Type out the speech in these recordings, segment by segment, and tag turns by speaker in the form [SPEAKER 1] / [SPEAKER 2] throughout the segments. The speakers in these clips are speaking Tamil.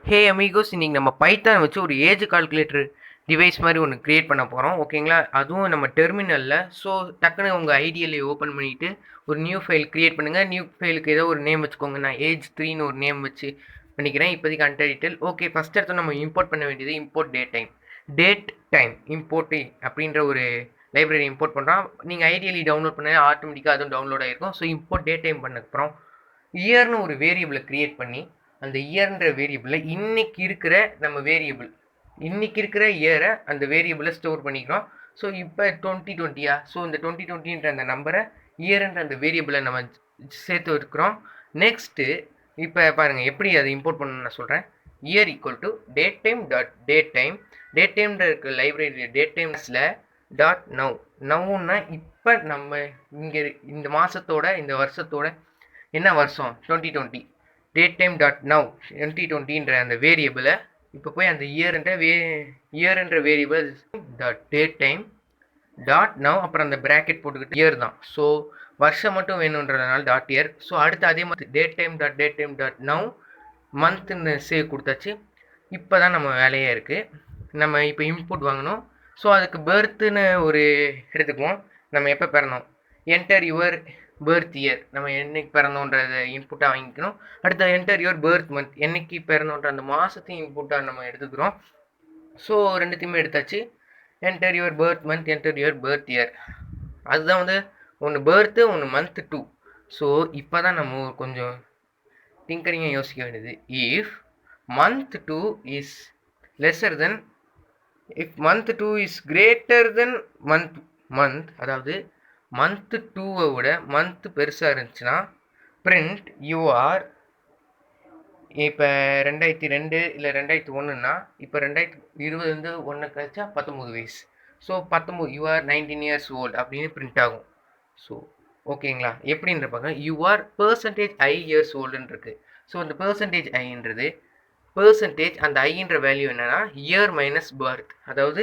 [SPEAKER 1] ஹே அமிகோஸ், இன்னைக்கு நம்ம பைத்தான் வச்சு ஒரு ஏஜ் கால்குலேட்டர் டிவைஸ் மாதிரி ஒன்று கிரியேட் பண்ண போகிறோம். ஓகேங்களா? அதுவும் நம்ம டெர்மினலில். ஸோ டக்குன்னு உங்கள் ஐடியலை ஓப்பன் பண்ணிவிட்டு ஒரு நியூ ஃபைல் கிரியேட் பண்ணுங்கள். நியூ ஃபைலுக்கு ஏதோ ஒரு நேம் வச்சுக்கோங்க. நான் ஏஜ் 3ன்னு ஒரு நேம் வச்சு பண்ணிக்கிறேன். இப்போதைக்கு அன்டைட்டில். ஓகே, ஃபஸ்ட் எடுத்து நம்ம இம்போர்ட் பண்ண வேண்டியது இம்போர்ட் டேட் டைம் இம்போர்ட் அப்படின்ற ஒரு லைப்ரரி இம்போர்ட் பண்ணுறோம். நீங்கள் ஐடியலி டவுன்லோட் பண்ணால் ஆட்டோமேட்டிக்காக அதுவும் டவுன்லோட் ஆகிருக்கும். ஸோ இம்போர்ட் டேட் டைம் பண்ணதுக்கப்புறம் இயர்னு ஒரு வேரியபிளை கிரியேட் பண்ணி அந்த இயர்ன்ற வேரியபிளில் இன்னைக்கு இருக்கிற நம்ம வேரியபிள் இன்னைக்கு இருக்கிற இயரை அந்த வேரியபிளை ஸ்டோர் பண்ணிக்கிறோம். ஸோ இப்போ 2020 ஸோ இந்த 2020ன்ற அந்த நம்பரை இயர்ன்ற அந்த வேரியபிளை நம்ம சேர்த்து இருக்கிறோம். நெக்ஸ்ட்டு இப்போ பாருங்கள் எப்படி அதை இம்போர்ட் பண்ணணும்னு நான் சொல்கிறேன். Year equal to date time dot date டைம்ன்ற இருக்க லைப்ரரியில் டேட் டைம்ஸில் டாட் நவ்னா இப்போ நம்ம இங்கே இந்த மாதத்தோட இந்த வருஷத்தோட என்ன வருஷம் 2020 டேட் டைம் டாட் நவ் 2020ன்ற அந்த வேரியபிளை இப்போ போய் அந்த இயர்ன்ற variable dot date time dot now அப்புறம் அந்த ப்ராக்கெட் போட்டுக்கிட்டு இயர் தான். ஸோ வருஷம் மட்டும் வேணுன்றதுனால டாட் இயர். ஸோ அடுத்து அதே மாதிரி டேட் டைம் டாட் நவ் மந்த்னு சேவ் கொடுத்தாச்சு. இப்போ தான் நம்ம வேலையே இருக்குது. நம்ம இப்போ இன்புட் வாங்கணும். ஸோ அதுக்கு பர்த்துன்னு ஒரு எடுத்துக்குவோம். நம்ம எப்போ பிறந்தோம், என்டர் யுவர் பர்த் இயர், நம்ம என்னைக்கு பிறந்தோன்றதை இன்புட்டாக வாங்கிக்கணும். அடுத்த என்டர் யுவர் பர்த் மந்த், என்னைக்கு பிறந்தோன்ற அந்த மாதத்தையும் இன்புட்டாக நம்ம எடுத்துக்கிறோம். ஸோ ரெண்டுத்தையுமே எடுத்தாச்சு. Enter your birth month, enter your birth year. அதுதான் வந்து ஒன்று பர்த்து, ஒன்று மந்த் 2. ஸோ இப்போ தான் நம்ம கொஞ்சம் திங்கரிங்காக யோசிக்க வேண்டியது. If month 2 is lesser then, if month 2 is greater than month, அதாவது மந்த் 2வை விட மந்த் பெருசாக இருந்துச்சுன்னா பிரிண்ட் யூஆர். இப்போ 2002 இல்லை 2001ன்னா இப்போ 2020 வந்து 1 கழிச்சா 19 வயசு. ஸோ 19 யூஆர் 19 இயர்ஸ் ஓல்டு அப்படின்னு பிரிண்ட் ஆகும். ஸோ ஓகேங்களா? எப்படின்ற பார்க்க யூஆர் பெர்சன்டேஜ் ஐ இயர்ஸ் ஓல்டுன்னு இருக்குது. ஸோ அந்த பெர்சன்டேஜ் ஐன்றது அந்த ஐன்ற வேல்யூ என்னன்னா இயர் மைனஸ் பர்த். அதாவது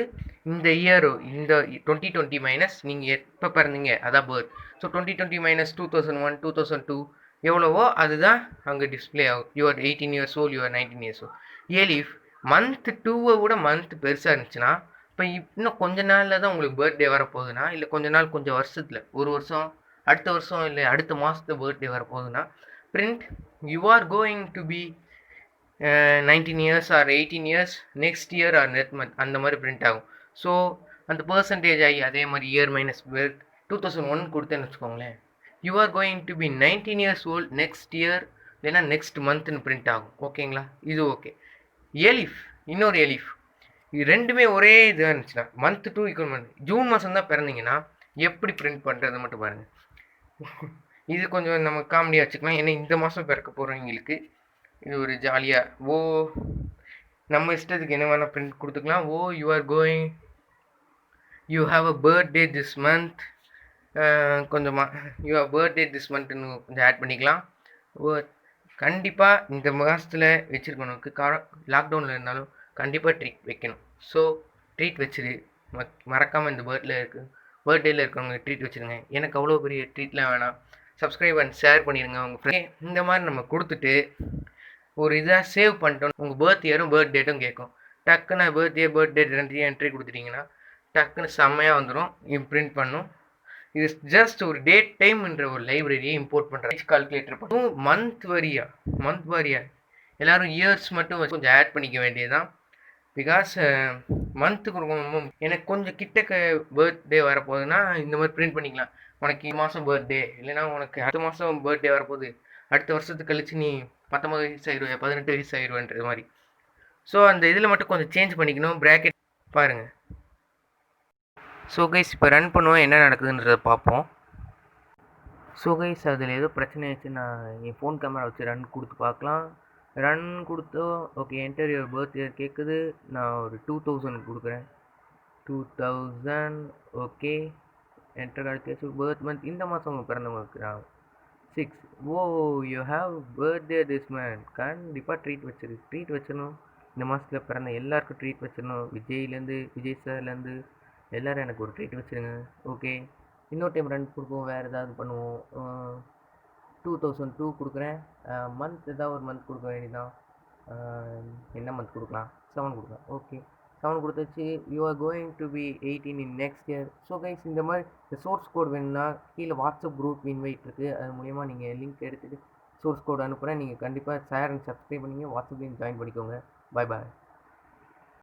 [SPEAKER 1] இந்த இயரோ இந்த 2020 மைனஸ் நீங்கள் எப்போ பிறந்தீங்க அதான் பர்த். ஸோ 2020 மைனஸ் 2001 2002 எவ்வளவோ அதுதான் அங்கே டிஸ்பிளே ஆகும். Your 18 years old, your 19 years old. Elif month 2வை விட மந்த் பெருசாக இருந்துச்சுன்னா இப்போ இன்னும் கொஞ்ச நாளில் தான் உங்களுக்கு பர்த்டே வரப்போகுதுன்னா, இல்லை கொஞ்ச நாள் கொஞ்சம் வருஷத்தில் ஒரு வருஷம் அடுத்த வருஷம் இல்லை அடுத்த மாதத்து பர்த்டே வரப்போகுதுன்னா print you are going to be 19 years or 18 years next year or next month அந்த மாதிரி பிரிண்ட் ஆகும். ஸோ அந்த பர்சன்டேஜ் ஆகி அதே மாதிரி இயர் மைனஸ் பர்த் 2001 கொடுத்தேன்னு வச்சுக்கோங்களேன். You are going to be 19 years old next year இல்லைன்னா நெக்ஸ்ட் மந்த்னு பிரிண்ட் ஆகும். ஓகேங்களா? இது ஓகே. எலிஃப் இன்னொரு எலிஃப் இது ரெண்டுமே ஒரே இதாக இருந்துச்சுன்னா மந்த் 2 ஈக்குவல் மந்த் ஜூன் மாதம் தான் பிறந்தீங்கன்னா எப்படி பிரிண்ட் பண்ணுறது மட்டும் பாருங்கள். இது கொஞ்சம் நம்ம காமெடியாக வச்சுக்கலாம். ஏன்னா இந்த மாதம் பிறக்க போகிறவங்களுக்கு இது ஒரு ஜாலியாக நம்ம இஷ்டத்துக்கு என்ன வேணால் பிரிண்ட் கொடுத்துக்கலாம். You are going, you have a birthday this month, கொஞ்சமாக யூ ஹாவ் பர்த்டே திஸ் மந்த்னு கொஞ்சம் ஆட் பண்ணிக்கலாம். கண்டிப்பாக இந்த மாதத்தில் வச்சுருக்கணுக்கு லாக்டவுனில் இருந்தாலும் கண்டிப்பாக ட்ரீட் வைக்கணும். ஸோ ட்ரீட் வச்சுரு, மறக்காமல் இந்த பர்த்டேயில் இருக்கிறவங்க ட்ரீட் வச்சுருங்க. எனக்கு அவ்வளோ பெரிய ட்ரீட்லாம் வேணாம். சப்ஸ்கிரைப் அண்ட் ஷேர் பண்ணிடுங்க உங்கள் ஃப்ரெண்ட். இந்த மாதிரி நம்ம கொடுத்துட்டு ஒரு இதாக சேவ் பண்ணிட்டோம். உங்கள் பர்த் இயரும் பர்த் டேட்டும் கேட்கும். டக்குன்னு பர்த் டேட் ரெண்டையும் என்ட்ரி கொடுத்துட்டிங்கன்னா டக்குன்னு செம்மையாக வந்துடும். பிரிண்ட் பண்ணும். இது ஜஸ்ட் ஒரு டேட் டைம்ன்ற ஒரு லைப்ரரியை இம்போர்ட் பண்ணுறேன். கால்குலேட்டர் பண்ணும் மந்த் வாரியா எல்லோரும் இயர்ஸ் மட்டும் கொஞ்சம் ஆட் பண்ணிக்க வேண்டியதுதான். பிகாஸ் மந்த்துக்கு எனக்கு கொஞ்சம் கிட்டக்க பர்த்டே வரப்போகுதுன்னா இந்த மாதிரி பிரிண்ட் பண்ணிக்கலாம். உனக்கு இந்த மாதம் பர்த்டே இல்லைன்னா உனக்கு அடுத்த மாதம் பர்த்டே வரப்போகுது, அடுத்த வருஷத்துக்கு கழிச்சு நீ 19 வயசு ஆயிடுவேன் 18 வயசு ஆயிடுவேன்றது மாதிரி. ஸோ அந்த இதில் மட்டும் கொஞ்சம் சேஞ்ச் பண்ணிக்கணும். ப்ராக்கெட் பாருங்கள். ஸோ கைஸ் இப்போ ரன் பண்ணுவோம், என்ன நடக்குதுன்றதை பார்ப்போம். ஸோ கைஸ் அதில் ஏதோ பிரச்சனை ஆச்சு. நான் என் ஃபோன் கேமரா வச்சு ரன் கொடுத்து பார்க்கலாம். ரன் கொடுத்தோ okay enter your birth year கேட்குது. நான் ஒரு 2000 கொடுக்குறேன். 2000 ஓகே என்டர் அடுத்து பர்த் மந்த் இந்த மாதம் பிறந்தவங்க இருக்கிறாங்க 6. You have birthday this month. கண்டிப்பாக ட்ரீட் வச்சிடணும். இந்த மாதத்தில் பிறந்த எல்லாருக்கும் ட்ரீட் வச்சிடணும். விஜய் சார்லேருந்து எல்லோரும் எனக்கு ஒரு ட்ரீட் வச்சுருங்க. ஓகே இன்னொரு டைம் ரன் கொடுப்போம், வேறு ஏதாவது பண்ணுவோம். 2002 கொடுக்குறேன். மந்த் ஏதாவது ஒரு மந்த் கொடுக்க வேண்டியதான். என்ன மந்த் கொடுக்கலாம்? 7 கொடுக்கலாம். ஓகே, 7 கொடுத்தாச்சு. You are going to be 18 in next year. So guys, இந்த மாதிரி இந்த சோர்ஸ் கோட் வேணும்னா கீழே வாட்ஸ்அப் குரூப் இன்வைட் இருக்குது. அது மூலிமா நீங்கள் லிங்க் எடுத்துகிட்டு சோர்ஸ் கோட் அனுப்புகிறேன். நீங்கள் கண்டிப்பாக ஷேர் அண்ட் சப்ஸ்கிரைப் பண்ணிங்க. வாட்ஸ்அப்லேயும் ஜாயின் பண்ணிக்கோங்க. பாய் பாய்.